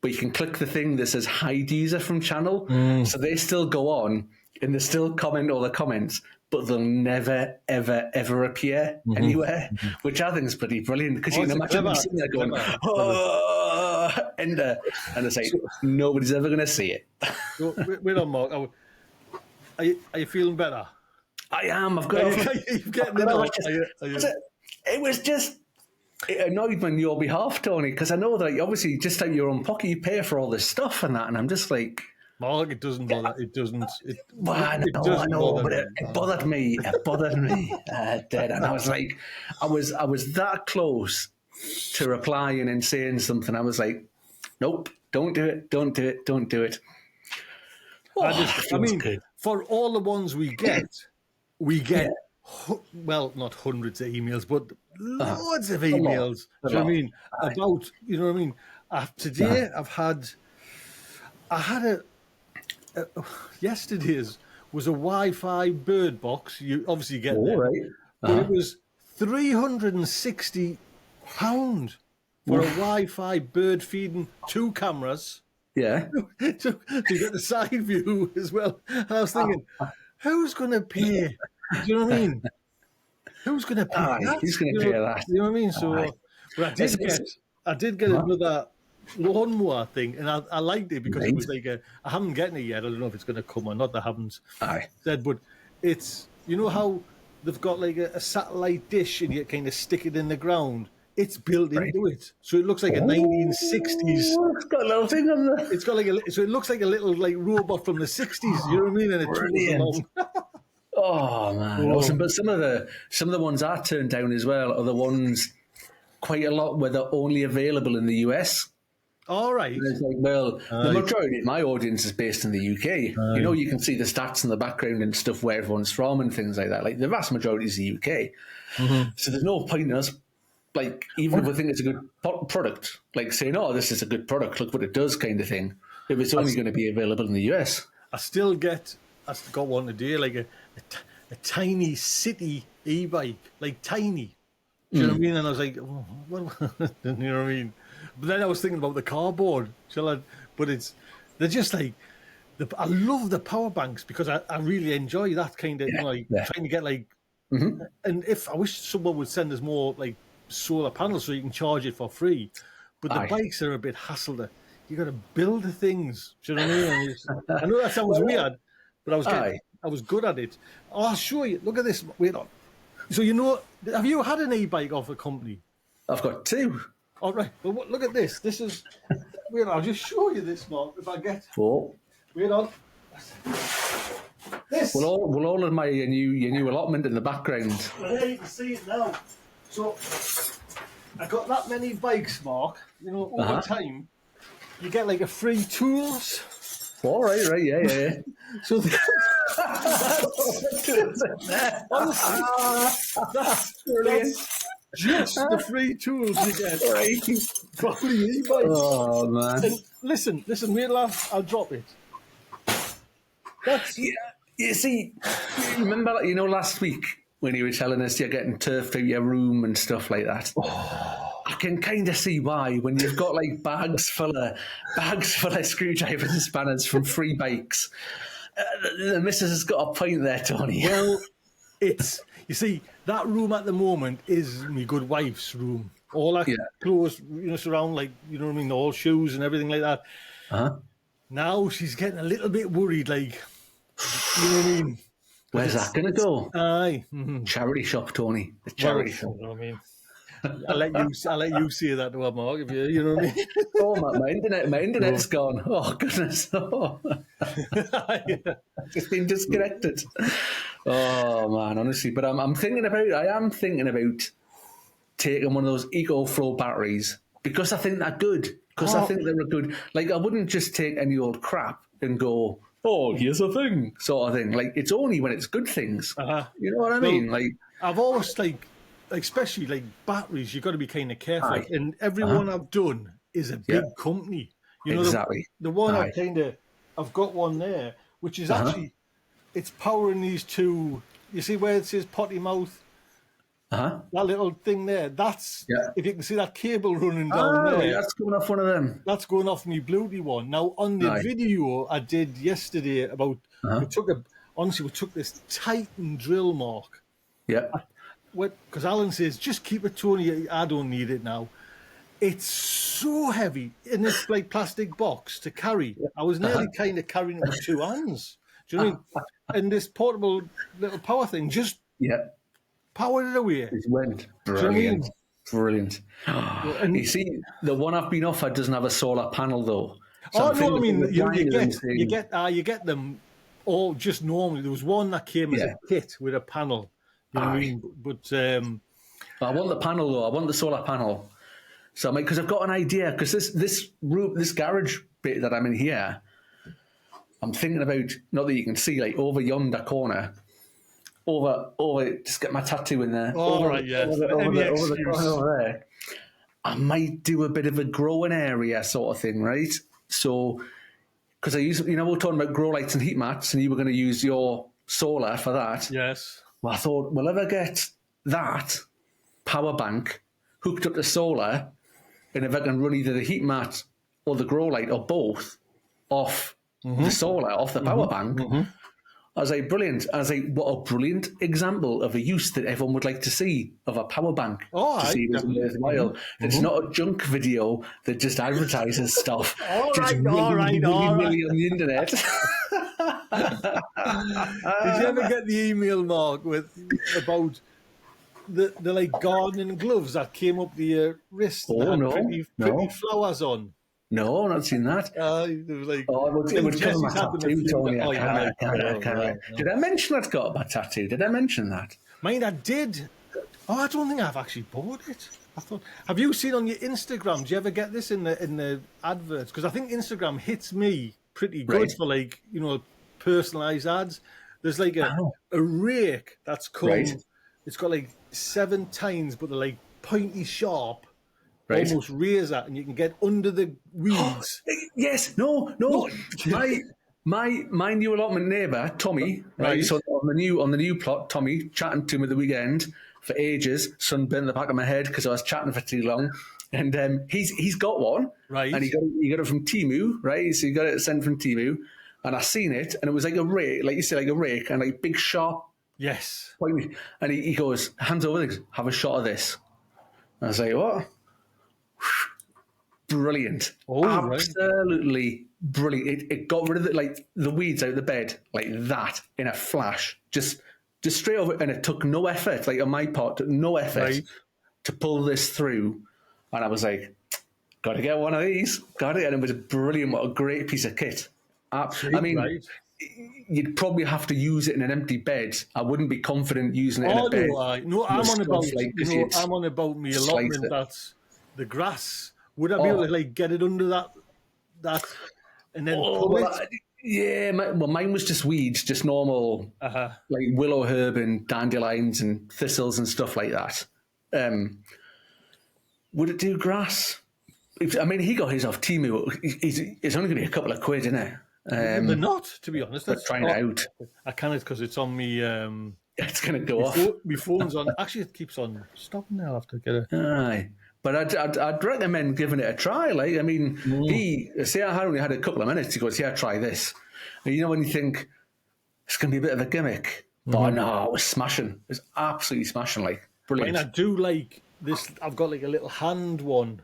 but you can click the thing that says hide user from channel, so they still go on and they still comment all the comments, but they'll never ever appear anywhere, which I think is pretty brilliant, because you can imagine me sitting there going, enter, and it's like nobody's ever going to see it. Wait on, Mark. Are you feeling better? I am. I've got. It annoyed me on your behalf, Tony, because I know that obviously just out your own pocket you pay for all this stuff and that, and I'm just like, Mark, it doesn't bother. It doesn't. I know, but it bothered me. It bothered me. It did, and I was like, I was that close to replying and saying something. I was like, nope, don't do it. I mean, good. For all the ones we get, well, not hundreds of emails, but loads of emails. Do you know what I mean? About, you know what I mean? Today, I had yesterday's was a Wi-Fi bird box. You obviously get that. Right. But it was £360 for a Wi-Fi bird feeding 2 cameras. Yeah. to get the side view as well. And I was thinking, who's going to pay? Do you know what I mean? Who's going to pay that? Who's going to pay that? You know what I mean? So, but I did get another lawnmower thing, and I liked it because it was like I haven't gotten it yet. I don't know if it's going to come or not. I haven't said, but it's, you know how they've got like a satellite dish and you kind of stick it in the ground. It's built into it, so it looks like a 1960s. It's got a little thing on there. It's got like so it looks like a little like robot from the 60s. You know what I mean? And it twirls along. Oh man, awesome! But some of the ones I turned down as well are the ones quite a lot where they're only available in the US. All right. And it's like, well, the majority of my audience is based in the UK. You can see the stats in the background and stuff where everyone's from and things like that. Like the vast majority is the UK. So there's no point in us, like, even if we think it's a good product, like saying, "Oh, this is a good product. Look what it does," kind of thing. If it's only going to be available in the US. I got one today, like a tiny city e-bike, like tiny. Do you know what I mean? And I was like, oh, what? You know what I mean? But then I was thinking about the cardboard. But they're just like, I love the power banks because I really enjoy that kind of, trying to get like, and I wish someone would send us more like solar panels so you can charge it for free. But the bikes are a bit hassle. You got to build the things. Do you know what I mean? I know that sounds weird, but I was good at it. Oh, I'll show you. Look at this. Wait on. So have you had an e-bike off a company? I've got 2. All right. Well, look at this. This is. Wait on. I'll just show you this, Mark. If I get. 4. Wait on. This. We'll all admire your new allotment in the background. Well, there you can see it now. So I got that many bikes, Mark. Over time, you get like a free tools. All right, yeah. So Honestly, that's Brilliant. just the free tools you get Right. from the e-bike. Oh, man. And listen, wait, laugh, I'll drop it. That's Yeah, you see, you remember, last week when you were telling us you're getting turfed out your room and stuff like that? I can kind of see why when you've got like bags full of screwdrivers and spanners from free bikes. The missus has got a point there, Tony. well, it's you see that room at the moment is my good wife's room. All that clothes, surround like what I mean, all shoes and everything like that. Now she's getting a little bit worried, like you know what I mean. Where's that going to go? Aye, Charity shop, Tony. The charity shop. You know what I mean. I'll let you say that to her, Mark. If you know what I mean. Oh, my internet's gone. Oh goodness! Oh. It's been disconnected. Oh man, honestly. But I am thinking about taking one of those EcoFlow batteries because I think they're good. Because I think they're a good. Like I wouldn't just take any old crap and go, oh, here's a thing, sort of thing. Like it's only when it's good things. You know what I mean? Like I've always especially like batteries, you've got to be kind of careful. Aye. And everyone I've done is a big company. You know, exactly. The one I've got one there, which is actually, it's powering these two. You see where it says potty mouth? That little thing there. That's, if you can see that cable running down there. That's going off one of them. That's going off my Bluetooth one. Now, on the video I did yesterday about, we took this Titan drill, Mark. Yeah. Because Alan says, just keep it, Tony, I don't need it now. It's so heavy in this like plastic box to carry. I was nearly kind of carrying it with two hands. Do you know what I mean? And this portable little power thing just powered it away. It went. Brilliant. Brilliant. And you see, the one I've been offered doesn't have a solar panel though. So you get them all just normally. There was one that came as a kit with a panel. You know what I mean? But I want the panel though. I want the solar panel. So because I've got an idea. Because this room, this garage bit that I'm in here, I'm thinking about. Not that you can see, like over yonder corner, over. Just get my tattoo in there. Over the corner over there. I might do a bit of a growing area sort of thing, right? So, because I use, we were talking about grow lights and heat mats, and you were going to use your solar for that. Yes. Well, I thought, we'll ever get that power bank hooked up to solar, and if I can run either the heat mat or the grow light or both off the solar, off the power bank, I was like, brilliant. I was like, what a brilliant example of a use that everyone would like to see of a power bank. To see it was worthwhile. It's not a junk video that just advertises stuff. All right. On the internet. Did you ever get the email, Mark, about the like gardening gloves that came up the wrist that had pretty flowers on? No, I've not seen that. It was like, it would cover my tattoo, Tony. Did I mention I've got my tattoo? Did I mention that? Mine, I did. Oh, I don't think I've actually bought it. I thought. Have you seen on your Instagram? Do you ever get this in the adverts? Because I think Instagram hits me pretty good for like personalised ads. There's like a rake that's come. It's got like 7 tines, but they're like pointy sharp. Almost razor, and you can get under the weeds. Yes, no. My new allotment neighbour, Tommy, right? So on the new plot, Tommy, chatting to him at the weekend for ages, sunburned the back of my head because I was chatting for too long. And he's got one, right? And he got it from Temu, right? So he got it sent from Temu, and I seen it, and it was like a rake, like you say, like a rake, and like big sharp. Yes. And he goes, hands over, there, have a shot of this. And I was like, what? Brilliant. Absolutely brilliant. It got rid of the weeds out of the bed like that in a flash. Just straight over, and it took no effort, like on my part, took no effort to pull this through. And I was like, got to get one of these. Got it. And it was brilliant. What a great piece of kit. You'd probably have to use it in an empty bed. I wouldn't be confident using it in a bed. No, I'm on about me allotment. That's the grass. Would I be able to like get it under that and then pull it? Yeah, mine was just weeds, just normal, like willow herb and dandelions and thistles and stuff like that. Would it do grass? I mean, he got his off Timu. It's only going to be a couple of quid, isn't it? They're not, to be honest. But trying it out. I can't because it's on me. It's going to go off. My phone's on. Actually, it keeps on stopping now. I'll have to get it. Aye. But I'd recommend giving it a try. Like, I mean, I only had a couple of minutes. He goes, yeah, try this. And you know when you think, it's going to be a bit of a gimmick. But no, it was smashing. It was absolutely smashing. Like, brilliant. And I do like this. I've got like a little hand one.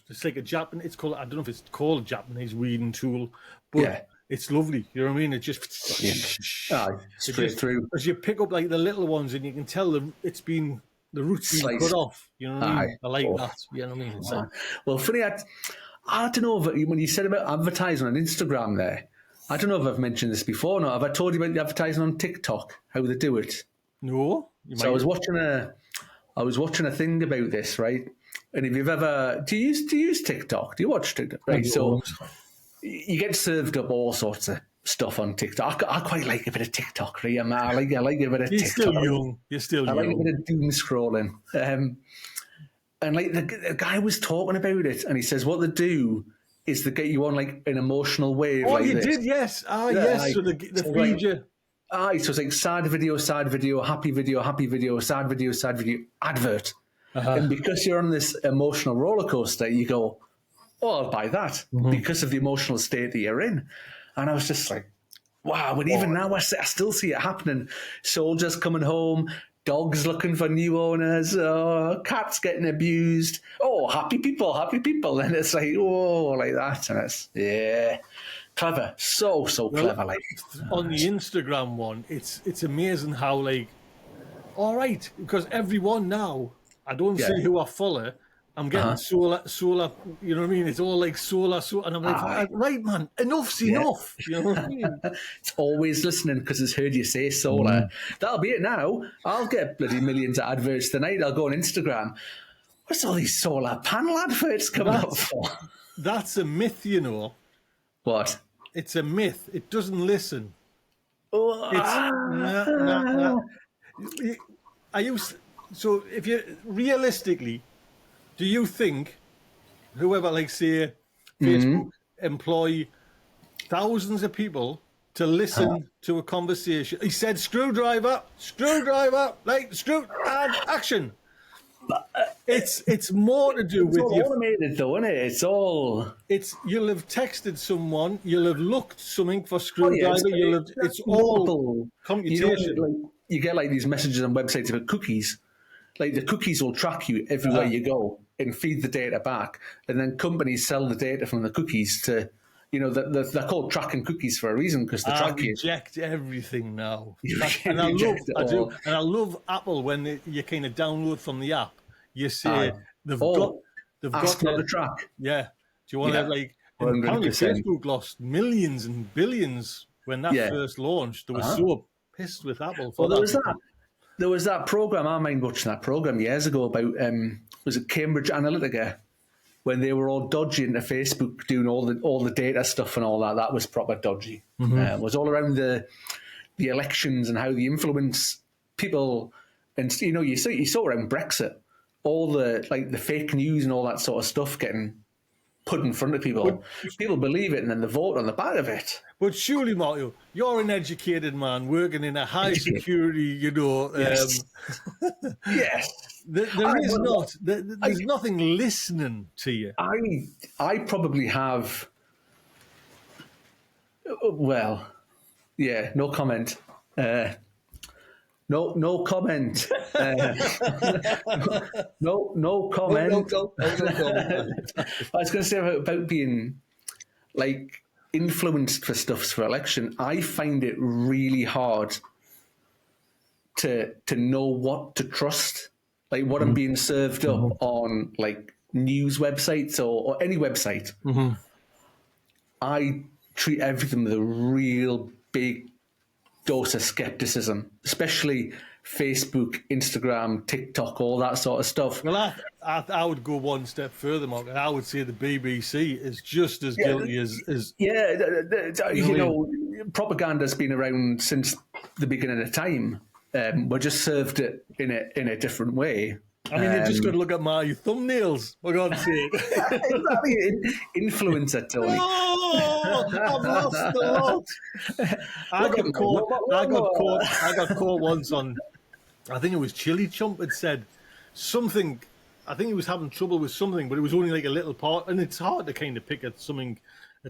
It's like a Japanese. It's called. I don't know if it's called a Japanese weeding tool, but it's lovely. You know what I mean? It just straight through. As you pick up like the little ones, and you can tell the roots been cut off. You know what I mean? I like that. You know what I mean? It's like, well, funny. I don't know if when you said about advertising on Instagram there. I don't know if I've mentioned this before. No, have I told you about the advertising on TikTok? How they do it? No. So I was watching a thing about this, right? And if you've ever do you use TikTok? Do you watch TikTok? Right. So you get served up all sorts of stuff on TikTok. I quite like a bit of TikTok, right? I like a bit of TikTok. You're still young. I like a bit of doom scrolling. And like the guy was talking about it, and he says what they do is they get you on like an emotional wave. Oh, like you this. did, yes. Yes. So they feed you. So it's like sad video, happy video, sad video, advert. And because you're on this emotional roller coaster, you go, oh, I'll buy that because of the emotional state that you're in. And I was just like, wow. But even now, I still see it happening. Soldiers coming home, dogs looking for new owners, cats getting abused. Oh, happy people. And it's like, oh, like that. And it's, clever. So clever. Like on the Instagram one, it's amazing how, like, all right, because everyone now, I don't see who I follow. I'm getting solar, you know what I mean? It's all like solar, and I'm like, right, man, enough's enough. You know what I mean? It's always listening because it's heard you say solar. That'll be it now. I'll get bloody millions of adverts tonight. I'll go on Instagram. What's all these solar panel adverts coming up for? That's a myth, you know. What? It's a myth. It doesn't listen. So if you realistically, do you think whoever, like, say, Facebook employ thousands of people to listen to a conversation? He said, screwdriver, like, and action. It's more to do with your automated, though, isn't it? You'll have texted someone, you'll have looked something for screwdriver, it's all computation. You get like these messages on websites about cookies. Like the cookies will track you everywhere you go and feed the data back, and then companies sell the data from the cookies to, they're called tracking cookies for a reason because they track you. I reject everything now, and I love Apple when you kind of download from the app. You say they've got to track. Yeah, do you want to like? Apparently, Facebook lost millions and billions when that first launched. They were so pissed with Apple for that. There was that program. I mind watching that program years ago about was it Cambridge Analytica, when they were all dodgy into Facebook doing all the data stuff and all that. That was proper dodgy. It was all around the elections and how they influence people. And you saw around Brexit, all the fake news and all that sort of stuff getting put in front of people. People believe it and then they vote on the back of it. But surely, Mario, you're an educated man working in a high security, Yes. Yes. There's nothing listening to you. I probably have, no comment. No comment. No comment. I was going to say about being like influenced for stuffs for election. I find it really hard to know what to trust, like what I'm being served up on, like news websites or any website. I treat everything with a real big dose of skepticism, especially Facebook, Instagram, TikTok, all that sort of stuff. Well, I would go one step further, Mark, and I would say the BBC is just as guilty as Yeah, you know propaganda's been around since the beginning of time. We just served it in a different way. I mean, you just got to look at my thumbnails, for God's sake. Exactly, influencer, Tony. Oh, I've lost the lot. I got caught once on, I think it was Chili Chump had said something. I think he was having trouble with something, but it was only like a little part, and it's hard to kind of pick a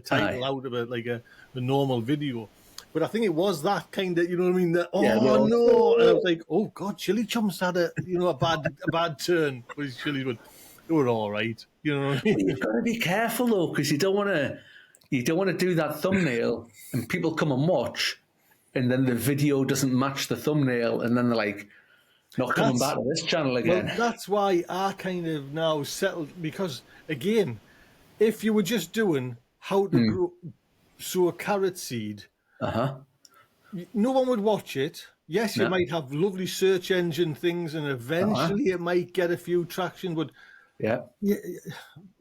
title out of a normal video. But I think it was that kind of, you know what I mean? No. And I was like, oh God, Chili Chumps had a bad turn with his chili, but they were all right. You know what I mean? You've got to be careful though, because you don't want to do that thumbnail and people come and watch, and then the video doesn't match the thumbnail, and then they're like, not coming back to this channel again. Well, that's why I kind of now settled, because again, if you were just doing how to sow a carrot seed, no one would watch it. Yes, you might have lovely search engine things, and eventually it might get a few traction, but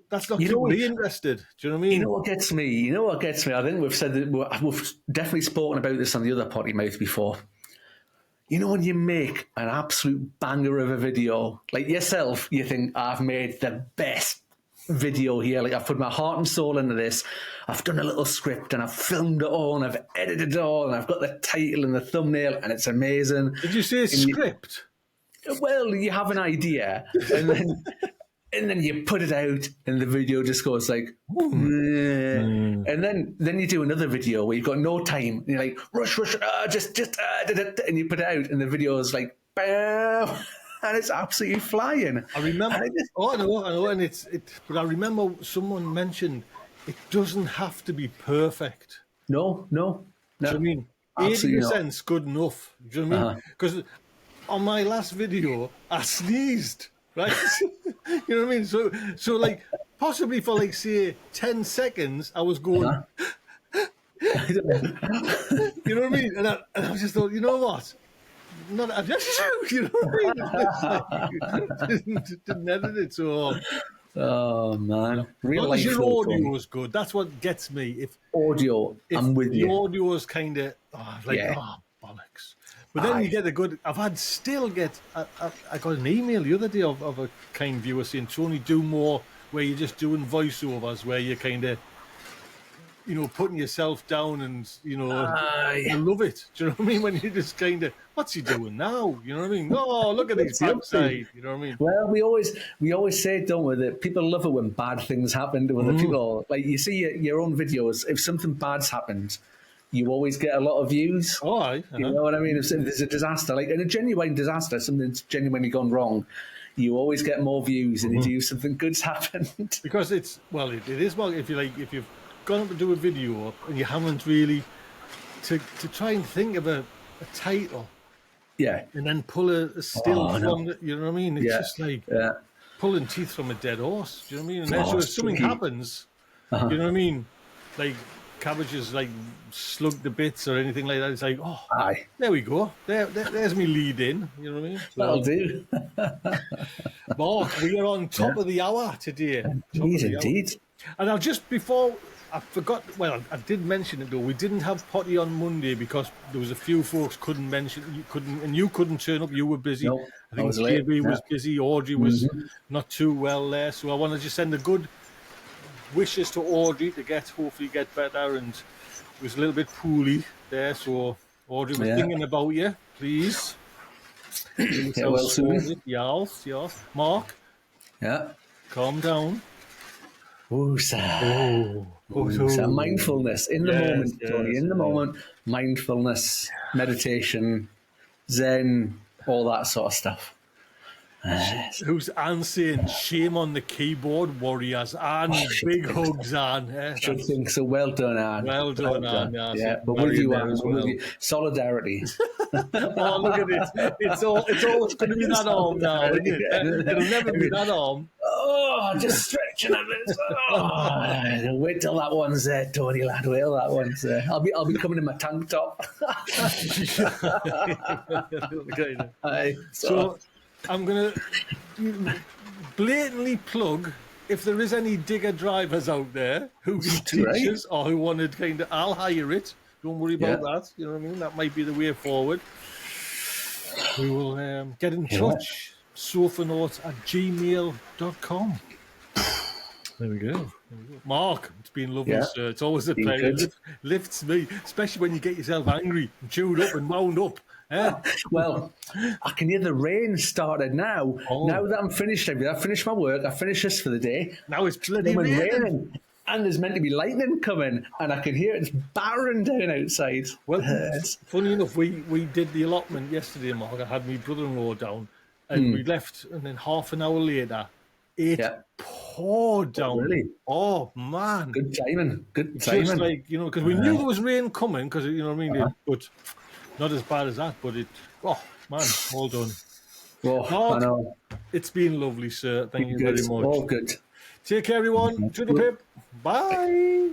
that's not keeping me interested. Do you know what I mean? You know what gets me? I think we've said that we've definitely spoken about this on the other potty mouth before. You know, when you make an absolute banger of a video, like yourself, you think, I've made the best video here. Like, I've put my heart and soul into this. I've done a little script and I've filmed it all and I've edited it all and I've got the title and the thumbnail and it's amazing. Did you say script? Well, you have an idea and then you put it out and the video just goes like, and then you do another video where you've got no time and you're like, rush, and you put it out and the video is like, bam, and it's absolutely flying. I remember, I know, and but I remember someone mentioned it doesn't have to be perfect. No. Do you know what I mean? 80% is good enough. Do you know what I mean? Because on my last video, I sneezed. Right, you know what I mean. So like possibly for like say 10 seconds, I was going. You know what I mean? And I just thought, you know what? I just you know what I mean? Didn't edit it so. Oh man, real life. Your audio was good. That's what gets me. If I'm with you. The audio is kind of bollocks. But then you get a good. I got an email the other day of a kind viewer saying, Tony, do more where you're just doing voiceovers, where you're kind of, putting yourself down and, I love it. Do you know what I mean? When you're just kind of, what's he doing now? You know what I mean? Oh, look at his backside. You know what I mean? Well, we always say, don't we, that people love it when bad things happen to other people. Like, you see your own videos, if something bad's happened, you always get a lot of views. Oh, aye. You know what I mean? If there's a disaster, like in a genuine disaster, something's genuinely gone wrong, you always get more views than if something good's happened. Because it is well, if you've gone up to do a video and you haven't really to try and think of a title, and then pull a still from it. You know what I mean? It's just like pulling teeth from a dead horse. Do you know what I mean? And then so if something happens, you know what I mean? Like cabbages like slug to bits or anything like that. It's like, there we go. There's me lead in. You know what I mean? So, that'll do. Mark, we are on top of the hour today. Indeed. And before I forgot. Well, I did mention it though. We didn't have potty on Monday because there was a few folks you couldn't turn up. You were busy. No, I think JB was busy. Audrey was not too well there. So I wanted to just send a good wishes to Audrey to hopefully get better, and it was a little bit poorly there, so Audrey was thinking about you, please. Well soon. Yes. Mark? Yeah. Calm down. Mindfulness in the moment, Tony, in the moment. Mindfulness, meditation, Zen, all that sort of stuff. Who's Anne saying, shame on the keyboard warriors, and big hugs, Anne. Should think so. Well done, Anne. Well done, Anne. Yeah, but with you, Anne. Solidarity. Oh, look at it. It's always going to be that arm now, isn't it? It'll never be that arm. just stretching a bit. Oh, wait till that one's there, Tony lad. Wait till that one's there. I'll be coming in my tank top. Aye, So I'm going to blatantly plug, if there is any digger drivers out there who can teach us or who want to kind of, I'll hire it. Don't worry about that. You know what I mean? That might be the way forward. We will get in touch. Sofanotes@gmail.com. There we go. Mark, it's been lovely, sir. It's always a pleasure. Lifts me, especially when you get yourself angry, chewed up and wound up. Well, I can hear the rain started now. Now that I'm finished everything, I finished my work, I finished this for the day. Now it's bloody raining. And there's meant to be lightning coming, and I can hear it's battering down outside. Well, funny enough, we did the allotment yesterday, Mark. I had my brother-in-law down, and we left, and then half an hour later, it poured down. Oh, really? Oh, man. Good timing. Good timing. Just like, because we knew there was rain coming, because, you know what I mean? But not as bad as that, but it, man, well done. Oh, Mark, I know. it's been lovely, sir. Thank you very much. All good. Take care, everyone. To the pip. Bye.